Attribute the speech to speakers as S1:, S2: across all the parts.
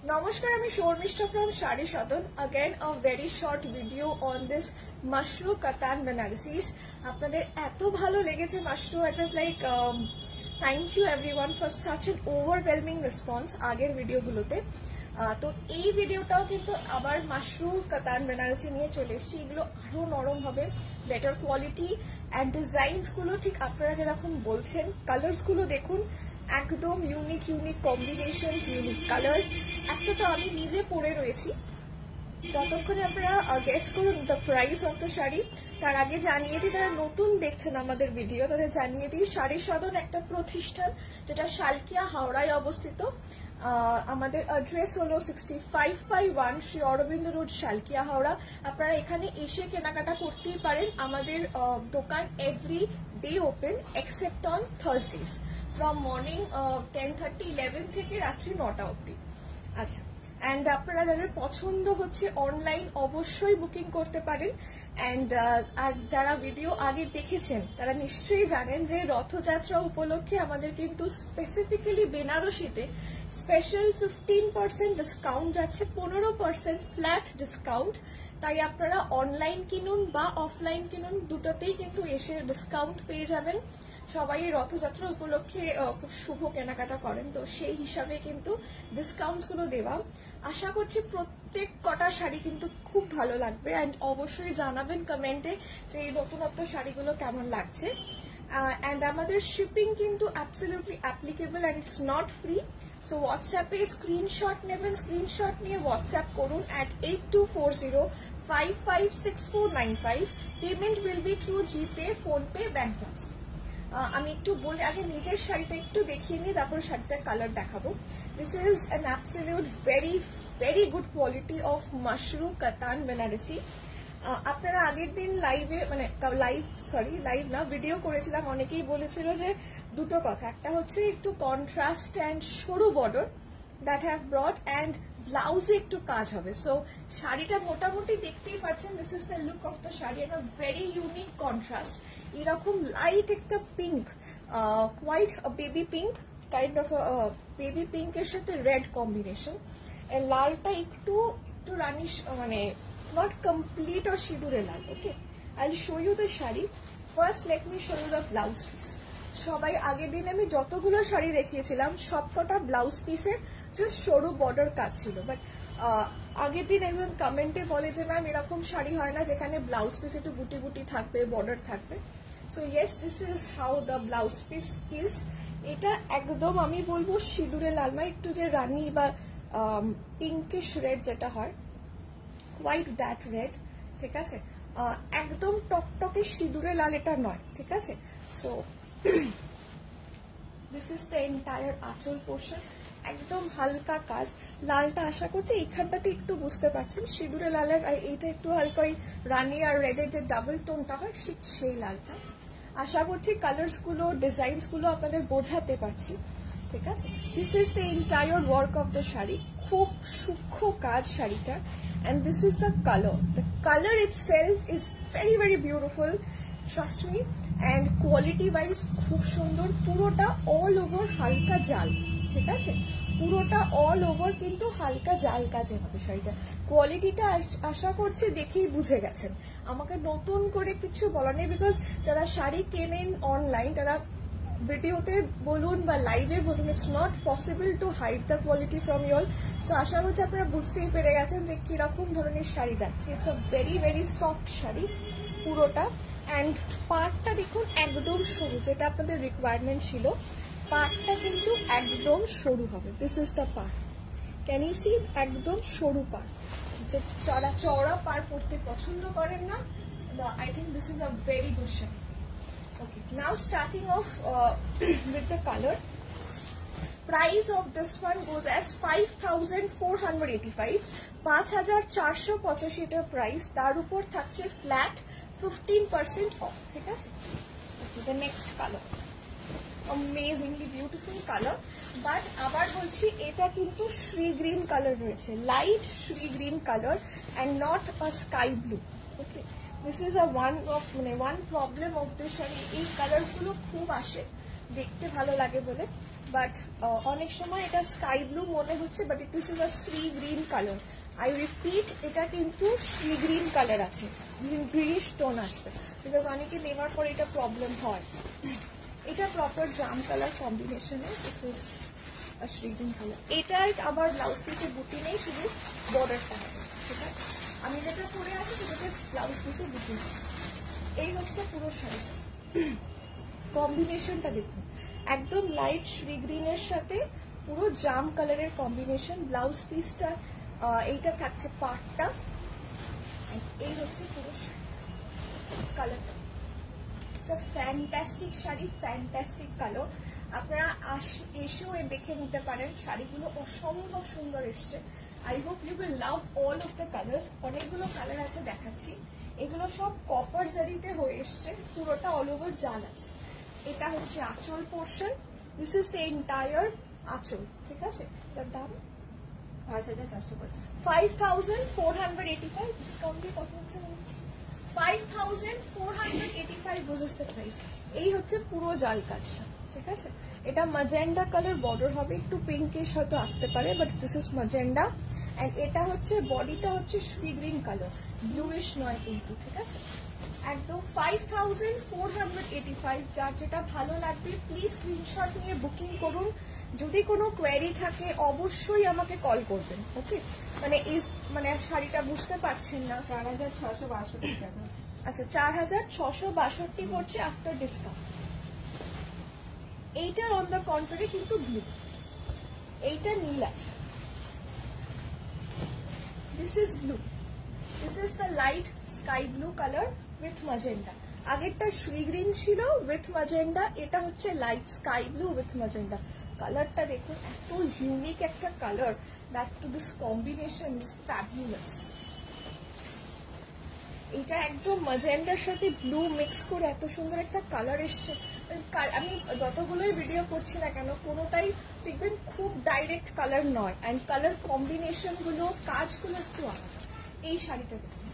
S1: Namaskar, I'm Shormishta from Shari Shodon. Again, a very short video on this Mashru Katan Banaras. আপনাদের এত ভালো লেগেছে Mashru. It was like thank you everyone for such an overwhelming response আগের ভিডিওগুলোতে। তো এই ভিডিওটাও কিন্তু আবার Mashru Katan Banaras নিয়ে চলে এসেছি। এগুলো আরো নরম হবে, বেটার কোয়ালিটি এন্ড ডিজাইনস গুলো ঠিক আপনারা যেরকম বলছেন, কালার্স গুলো দেখুন একদম ইউনিক কম্বিনেশনস, ইউনিক কালার্স। একটা তো আমি নিজে পরে রয়েছি, যতক্ষণে আপনারা গেস করুন the price of the sari. তার আগে জানিয়ে দিই, তারা নতুন দেখছেন আমাদের ভিডিও, তাদের জানিয়ে দিই শাড়ি সদন একটা প্রতিষ্ঠান যেটা শালকিয়া হাওড়ায় অবস্থিত। আমাদের অ্যাড্রেস হলো 65/1 শ্রী অরবিন্দ রোড, শালকিয়া হাওড়া। আপনারা এখানে এসে কেনাকাটা করতেই পারেন। আমাদের দোকান every day open except on Thursdays from morning 10:30-11 থেকে রাত্রি 9টা অবধি। আচ্ছা, অ্যান্ড আপনারা যাদের পছন্দ হচ্ছে অনলাইন অবশ্যই বুকিং করতে পারেন। অ্যান্ড আর যারা ভিডিও আগে দেখেছেন তারা নিশ্চয়ই জানেন যে রথযাত্রা উপলক্ষে আমাদের কিন্তু স্পেসিফিক্যালি বেনারসিতে স্পেশাল 15% ডিসকাউন্ট যাচ্ছে, 15% ফ্ল্যাট ডিসকাউন্ট। তাই আপনারা অনলাইন কিনুন বা অফলাইন কিনুন, দুটোতেই কিন্তু এসে ডিসকাউন্ট পেয়ে যাবেন। সবাই রথযাত্রা উপলক্ষে খুব শুভ কেনাকাটা করেন, তো সেই হিসাবে কিন্তু ডিসকাউন্টস গুলো দেওয়া। আশা করছি প্রত্যেক কটা শাড়ি কিন্তু খুব ভালো লাগবে, অ্যান্ড অবশ্যই জানাবেন কমেন্টে যে এই নতুনত্ব শাড়িগুলো কেমন লাগছে। অ্যান্ড আমাদের শিপিং কিন্তু absolutely applicable and it's not free. So হোয়াটসঅ্যাপে স্ক্রিনশট নেবেন, স্ক্রিনশট নিয়ে হোয়াটসঅ্যাপ করুন at 8240556495। Payment will be through GPay, PhonePe, bank transfer. আমি একটু বলে আগে নিজের শাড়িটা একটু দেখিয়ে নিই, তারপর শাড়িটার কালার দেখাবো। This is an absolute very good quality of Mashru কাতান বেনারসি। আপনারা আগের দিন লাইভ না ভিডিও করেছিলাম, অনেকেই বলেছিল যে দুটো কথা, একটা হচ্ছে একটু কন্ট্রাস্ট অ্যান্ড সরু border that have brought, and ব্লাউজে একটু কাজ হবে। সো শাড়িটা মোটামুটি দেখতেই পাচ্ছেন, this is the look of the sari, একটা ভেরি ইউনিক কন্ট্রাস্ট। এরকম লাইট একটা pink, quite baby pink, kind of baby পিঙ্কের সাথে রেড কম্বিনেশন। লালটা একটু রানি, মানে নট কমপ্লিট আর সিঁদুরে লাল। Okay, I will show you the sari. First let me show you the blouse piece. সবাই আগের দিন আমি যতগুলো শাড়ি দেখিয়েছিলাম সবকটা ব্লাউজ পিসের জাস্ট সরু বর্ডার কাজ ছিল, বাট আগের দিন একজন কমেন্টে বলে যে ম্যাম এরকম শাড়ি হয় না যেখানে ব্লাউজ পিস একটু বুটি বুটি থাকবে, বর্ডার থাকবে। So yes, this is how the blouse piece is. এটা একদম আমি বলবো সিঁদুরে লাল, মানে একটু যে রানি বা পিঙ্কিশ রেড যেটা হয়, হোয়াইট দ্যাট রেড, ঠিক আছে, একদম টকটকে সিঁদুরে লাল এটা নয়, ঠিক আছে। So this is the entire আঁচল পোর্শন, একদম হালকা কাজ। লালটা আশা করছি এইখানটাতে একটু বুঝতে পারছেন, সিঁদুরে লালের এইটা একটু হালকা ওই রানি আর রেডের যে ডাবল টোনটা হয় সেই লালটা। আশা করছি কালার্স গুলো, ডিজাইনস গুলো আপনাদের বোঝাতে পারছি, ঠিক আছে। This is the entire work of the sari, খুব সূক্ষ্ম কাজ শাড়িটা। And this is the color. The color itself is very beautiful, trust me, and quality wise খুব সুন্দর। পুরোটা অল ওভার হালকা জাল, ঠিক আছে, পুরোটা অল ওভার কিন্তু হালকা জাল কাজে হবে শাড়িটা। কোয়ালিটিটা আশা করছি দেখেই বুঝে গেছেন, আমাকে নতুন করে কিছু বলার নেই, বিকজ যারা শাড়ি কেনেন অনলাইন তারা ভিডিওতে বলুন বা লাইভে বলুন, it's not possible to hide the quality from your. So আশা করছি আপনারা বুঝতেই পেরে গেছেন যে কিরকম ধরনের শাড়ি যাচ্ছে। It's a very soft sari পুরোটা। অ্যান্ড পাড়টা দেখুন একদম সরু, যেটা আপনাদের রিকোয়ারমেন্ট ছিল, পাড়টা কিন্তু একদম সরু হবে। দিস ইজ দ্য পাড়, ক্যান ইউ সি, একদম সরু পাড়। যে চড়া পাড় পরতে পছন্দ করেন না, I think this is a very good sari. Okay, now starting off with the color. Price of this one goes as 5,485, 5,485 এর প্রাইস। তার উপর থাকছে ফ্ল্যাট 15% অফ, ঠিক আছে। Okay, the next color, amazingly beautiful color, but আবার বলছি এটা কিন্তু শ্রী গ্রিন কালার রয়েছে, light Shri green colour and not a sky blue. Okay, this is a one problem of this sari, এই কালার্স গুলো খুব আসে, দেখতে ভালো লাগে বলে, বাট অনেক সময় এটা স্কাই ব্লু মনে হচ্ছে, but this is a sea green colour. I repeat, এটা কিন্তু সি গ্রিন কালার আছে, গ্রিনিশ টোন আসবে, বিকজ অনেকে নেওয়ার পর এটা প্রবলেম হয়। এটা প্রপার জাম কালার কম্বিনেশনে, this is sea green colour. এটার আবার ব্লাউজ পিসের বুটি নেই, শুধু বর্ডারটা হবে, ঠিক আছে? আমি যেটা পরে আছি সেটাতে ব্লাউজ পিসের বুটি নেই। এই হচ্ছে পুরো শাড়ি কম্বিনেশনটা দেখুন, একদম লাইট শ্রী গ্রিনের সাথে পুরো জাম কালারের কম্বিনেশন। ব্লাউজ পিসটা এইটা থাকছে পাটটা, এই হচ্ছে পুরো কালারটা। Fantastic sari, fantastic colour. আপনারা এসেও দেখে নিতে পারেন, শাড়িগুলো অসম্ভব সুন্দর এসছে। I hope you will love all of the colours. অনেকগুলো কালার আছে দেখাচ্ছি, এগুলো সব কপার জারিতে হয়ে এসছে, পুরোটা অল ওভার জাল আছে। এটা হচ্ছে আঁচল portion, this is the entire আঁচল, ঠিক আছে? এটার দাম 5485, ডিসকাউন্টে কত হচ্ছে? 5485 বুঝেস দ্য প্রাইস। এই হচ্ছে পুরো জাল কাজটা, ঠিক আছে? এটা ম্যাজেন্ডা কালার বর্ডার হবে, একটু পিঙ্কিশ হয়তো আসতে পারে, but this is magenta. And এটা হচ্ছে বডিটা হচ্ছে সি গ্রিন কালার, ব্লুইশ নয় কিন্তু, ঠিক আছে? একদম 5485। যার যেটা ভালো লাগবে প্লিজ স্ক্রিনশট নিয়ে বুকিং করুন। যদি কোনো কোয়েরি থাকে অবশ্যই আমাকে কল করবেন, ওকে? মানে শাড়িটা বুঝতে পারছেন না,
S2: 4662 টাকা।
S1: আচ্ছা, 4662 পড়ছে আফটার ডিসকাউন্ট। এইটার অন দ্য কন্ট্রারি কিন্তু ব্লু, এইটা নীল আছে, this is blue, this is the light sky blue colour with magenta. আগেরটা শ্রী গ্রিন ছিল উইথ ম্যাজেন্ডা, এটা হচ্ছে light sky blue with magenta. কালারটা দেখুন, এত ইউনিক একটা colour, that to this combination is fabulous. এটা একদম ম্যাজেন্ডার সাথে ব্লু মিক্স করে এত সুন্দর একটা কালার এসছে। আমি যতগুলোই ভিডিও করছি না কেন, কোনোটাই দেখবেন খুব ডাইরেক্ট কালার নয়, অ্যান্ড কালার কম্বিনেশন গুলো, কাজগুলো একটু আলাদা। এই শাড়িটা দেখুন,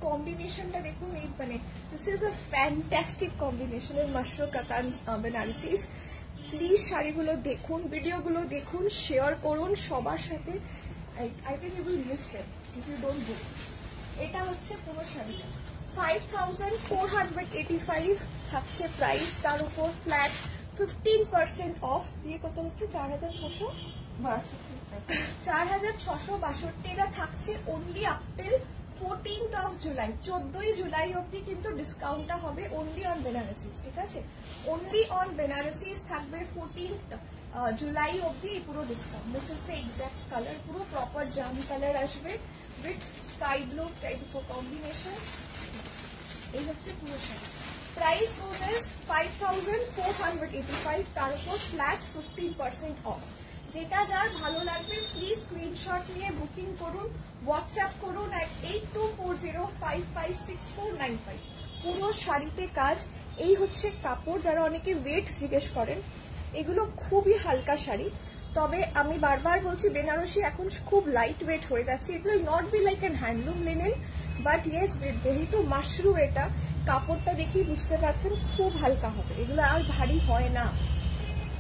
S1: কম্বিনেশনটা দেখুন, এই মানে this is a fantastic combination এর মাশরু কাতান বেনারসিস। প্লিজ শাড়িগুলো দেখুন, ভিডিওগুলো দেখুন, শেয়ার করুন সবার সাথে। I think you will miss them if you don't book. এটা হচ্ছে পুরো শাড়িটা 5485 থাকছে প্রাইস, তার উপর ফ্ল্যাট 15% অফ দিয়ে কত হচ্ছে 4662। এটা থাকছে only up till 14th of July, 14ই জুলাই অব্দি কিন্তু ডিসকাউন্টটা হবে অনলি অন বেনারসিস, ঠিক আছে? অনলি অন বেনারসিস থাকবে 14th জুলাই অব্দি পুরো discount. This is the exact colour, পুরো প্রপার জাম কালার আসবে with sky blue type of combination. এই হচ্ছে পুরো শাড়ি। প্রাইস গোজ 5485, তার উপর ফ্ল্যাট 15% অফ। যেটা যার ভালো লাগবে প্লিজ স্ক্রিনশট নিয়ে বুকিং করুন, হোয়াটসঅ্যাপ করুন at 8240556495। পুরো শাড়িতে কাজ। এই হচ্ছে কাপড়, যারা অনেকে ওয়েট জিজ্ঞেস করেন, এগুলো খুবই হালকা শাড়ি। তবে আমি বারবার বলছি, বেনারসি এখন খুব লাইট ওয়েট হয়ে যাচ্ছে। It will not be like an handloom linen, but yes, যেহেতু মাশরু এটা, কাপড়টা দেখেই বুঝতে পারছেন খুব হালকা হবে, এগুলো আর ভারী হয় না,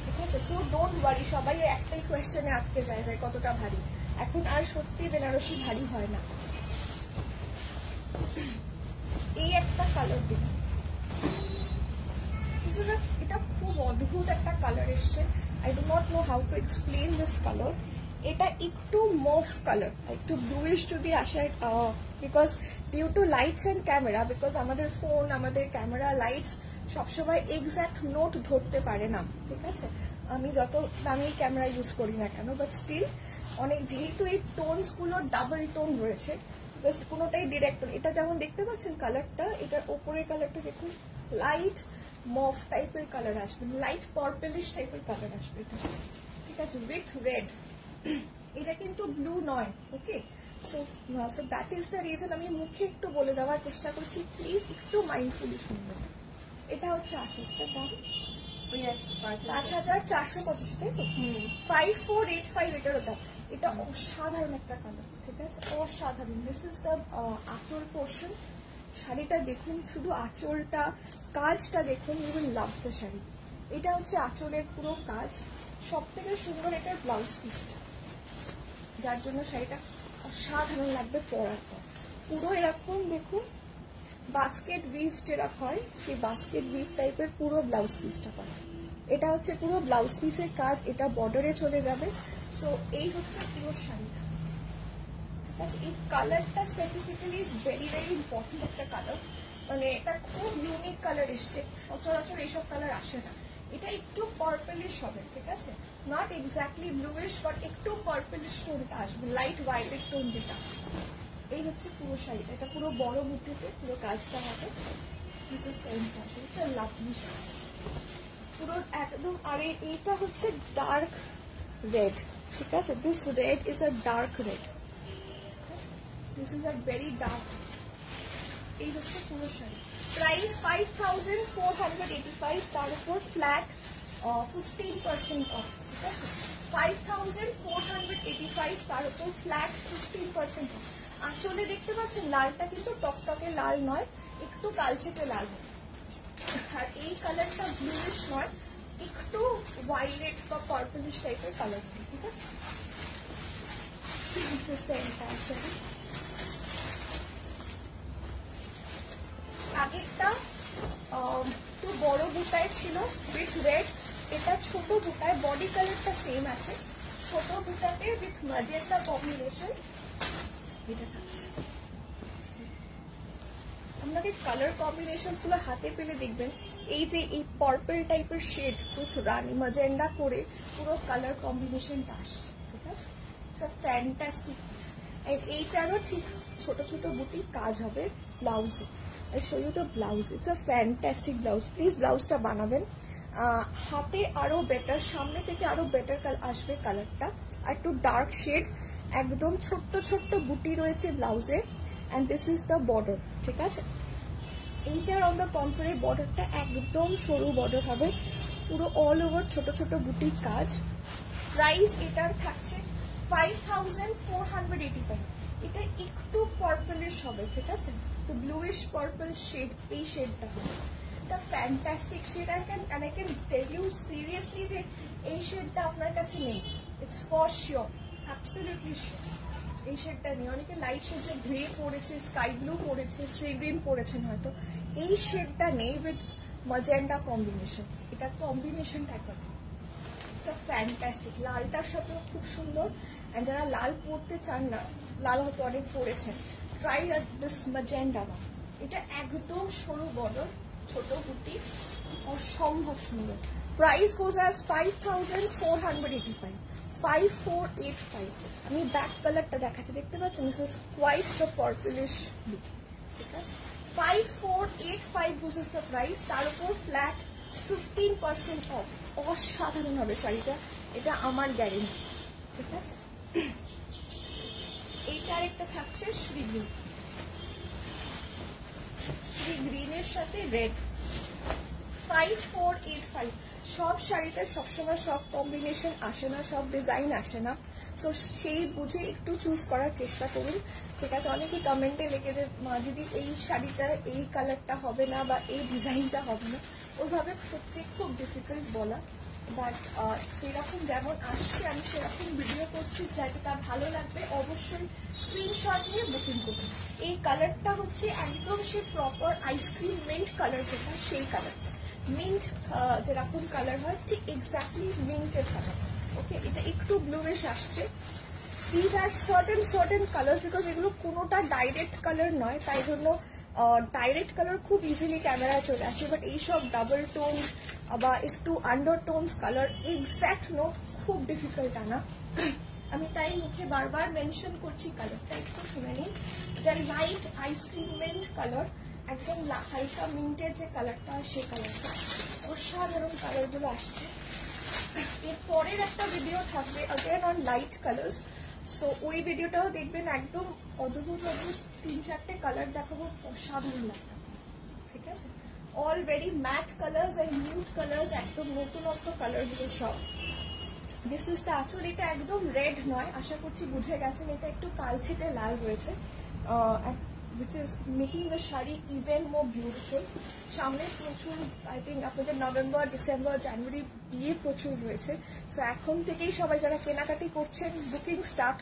S1: ঠিক আছে? So don't worry. সবাই একটাই কোয়েশ্চেনে আটকে যায় যে কতটা ভারী। এখন আর সত্যি বেনারসি ভারী হয় না। এই একটা কালার দেখুন, এটা খুব অদ্ভুত একটা কালার এসছে। I do not know how to explain this color. এটা একটু মফ কালার, একটু ব্লুইশ যদি আসে, because due to lights and camera, because আমাদের ফোন, আমাদের ক্যামেরা, লাইটস সবসময় এক্সাক্ট নোট ধরতে পারে না, ঠিক আছে? আমি যত দামি ক্যামেরা ইউজ করি না কেন, বাট স্টিল অনেক, যেহেতু এই টোনস গুলো ডাবল টোন রয়েছে, বেশ কোনোটাই ডিরেক্ট। এটা যেমন দেখতে পাচ্ছেন কালারটা, এটার ওপরের কালারটা দেখুন, লাইট মফ টাইপের কালার আসবে, লাইট পার্পলিশ টাইপের কালার আসবে, ঠিক আছে? With red. এটা কিন্তু ব্লু নয়, okay? So that is the reason আমি মুখে একটু বলে দেওয়ার চেষ্টা করছি, প্লিজ একটু মাইন্ডফুলি শুনবেন। এটা হচ্ছে আঁচলটার দাম 5485, তাই তো? 5485 এটারও দাম। এটা অসাধারণ একটা কালার, ঠিক আছে? অসাধারণ। This is the anchal portion. শাড়িটা দেখুন, শুধু আঁচলটা, কাজটা দেখুন, you will love the sari. এটা হচ্ছে আঁচলের পুরো কাজ। সব থেকে সুন্দর এটার ব্লাউজ পিসটা, যার জন্য শাড়িটা অসাধারণ লাগবে পরার পর। পুরো এরকম দেখুন বাস্কেট উইভ যেটা হয়, সেই বাস্কেট উইভ টাইপের পুরো ব্লাউজ পিসটা করা। এটা হচ্ছে পুরো ব্লাউজ পিসের কাজ, এটা বর্ডারে চলে যাবে। সো এই হচ্ছে পুরো শাড়িটা, ঠিক আছে। এই কালারটা specifically is very very important একটা কালার, মানে এটা খুব ইউনিক কালার এসছে, সচরাচর এইসব কালার আসে না। এটা একটু পার্পলিশ হবে, ঠিক আছে, নট এক্স্যাক্টলি ব্লুইশ, বাট একটু পার্পলিশ টোনটা আসবে, লাইট ভায়োলেট টোন যেটা। এই হচ্ছে পুরো শাড়িটা, এটা পুরো বড় বুটিতে পুরো কাজটা হবে। This is the impression, it's a lovely sari পুরো একদম। আর এইটা হচ্ছে ডার্ক রেড, ঠিক আছে, this red is a dark red, this is a very dark. এই হচ্ছে পুরো শাড়ি, প্রাইস 5485, তার উপর ফ্ল্যাট 15% অফ, ঠিক আছে। 5485, তার উপর ফ্ল্যাট 15% অফ। আঁচলে দেখতে পাচ্ছেন লালটা কিন্তু টকটকে লাল নয়, একটু কালচেটে লাল হবে। আর এই কালারটা ব্লুইশ নয়, একটু ভায়োলেট বা পার্পলিশ টাইপের কালার, ঠিক আছে। This is the entire sari. আগেরটা একটু বড় বুটায় ছিল উইথ রেড, এটা ছোট বুটায়, বডি কালারটা সেম আছে, ছোট বুটাতে উইথ ম্যাজেন্টা কম্বিনেশন এটা থাকছে। আপনাদের কালার কম্বিনেশন গুলো হাতে পেলে দেখবেন, এই যে এই পার্পল টাইপের শেড উইথ রানি ম্যাজেন্ডা করে পুরো কালার কম্বিনেশনটা আসছে, ঠিক আছে। It's a fantastic piece. And এইটারও ঠিক ছোট ছোট বুটি কাজ হবে ব্লাউজে। I show you the blouse. It's a fantastic blouse. Please ব্লাউজটা বানাবেন, হাতে আরো বেটার, সামনে থেকে আরো বেটার আসবে কালারটা। আর একটু ডার্ক শেড, একদম ছোট্ট ছোট্ট বুটি রয়েছে ব্লাউজে। And this is the border, ঠিক আছে। এইটার অন দ্য কন্ট্রারি বর্ডারটা একদম সরু বর্ডার হবে, পুরো অল ওভার ছোট ছোট বুটির কাজ। প্রাইস এটার থাকছে 5485। এটা একটু পার্পলিশ হবে, ঠিক আছে, তো ব্লুইশ পার্পল শেড, এই শেডটা হবে। এটা fantastic shade, I can tell you seriously যে এই শেডটা আপনার কাছে নেই। It's for sure, absolutely sure এই শেডটা নেই। অনেকে লাইট শেড যে গ্রে পড়েছে, স্কাই ব্লু পড়েছে, স্ট্রে গ্রিন পড়েছেন হয়তো, এই শেডটা নেই উইথ ম্যাজেন্ডা কম্বিনেশন। এটা কম্বিনেশনটা একবার ইটস আ ফ্যান্টাস্টিক, লালটার সাথেও খুব সুন্দর। অ্যান্ড যারা লাল পরতে চান না, লাল হয়তো অনেক পরেছেন, ট্রাই দিস ম্যাজেন্ডা। এটা একদম সরু বর্ডার, ছোট বুটি, অসম্ভব সুন্দর। Price goes as 5485, 5485। আমি ব্যাক কালারটা দেখাচ্ছি, দেখতে পাচ্ছেন, this is quite the purplish blue, ঠিক আছে। 5485 দিস ইজ দ্য প্রাইস, তার উপর ফ্ল্যাট 15% অফ। অসাধারণ হবে শাড়িটা, এটা আমার গ্যারেন্টি, ঠিক আছে। এইটা আরেকটা থাকছে শ্রী গ্রিন, শ্রী গ্রিনের সাথে রেড, 5485। সব শাড়িতে সবসময় সব কম্বিনেশন আসে না, সব ডিজাইন আসে না, সো সেই বুঝে একটু চুজ করার চেষ্টা করুন, ঠিক আছে। অনেকে কমেন্টে লিখে যে মা দিদি এই শাড়িটা এই কালারটা হবে না বা এই ডিজাইনটা হবে না, ওইভাবে সত্যি খুব ডিফিকাল্ট বলা। বাট যেরকম যেমন আসছে আমি সেরকম ভিডিও করছি, যেটা ভালো লাগবে অবশ্যই স্ক্রিনশট নিয়ে বুকিং করুন। এই কালারটা হচ্ছে একদম সে প্রপার আইসক্রিম মিন্ট কালার, যেটা সেই কালারটা মিন্ট যেরকম কালার হয় ঠিক এক্স্যাক্টলি মিন্টের কালার, ওকে। এটা একটু ব্লুইশ আসছে। These are certain colours, because এগুলো কোনোটা ডাইরেক্ট কালার নয়, তাই জন্য ডাইরেক্ট কালার খুব ইজিলি ক্যামেরায় চলে আসে, বাট এইসব ডাবল টোনস বা একটু আন্ডারটোনস কালার এক্স্যাক্ট নোট খুব ডিফিকাল্ট আনা। আমি তাই মুখে বারবার মেনশন করছি, কালারটা একটু শুনে নিন। এটা লাইট আইসক্রিম মিন্ট কালার, একদম হালকা মিন্টের যে কালারটা সেই কালারটা, অসাধারণ কালারগুলো আসছে। এর পরের একটা ভিডিও থাকবে again on light colours, so ওই ভিডিওটাও দেখবেন। একদম অদ্ভুত অদ্ভুত 3-4টে কালার দেখাবো, অসাধারণ লাগবে, ঠিক আছে। All very matt colours and nude colours, একদম নতুনত্ব কালারগুলো সব। দিস ইজ দ্য আঁচল, এটা একদম রেড নয়, আশা করছি বুঝে গেছেন, এটা একটু কালচেটে লাল রয়েছে। which is making the sari even more beautiful. সামনে প্রচুর আই থিঙ্ক আপনাদের নভেম্বর, ডিসেম্বর, জানুয়ারি বিয়ে প্রচুর রয়েছে, সো এখন থেকেই সবাই যারা কেনাকাটি করছেন বুকিং স্টার্ট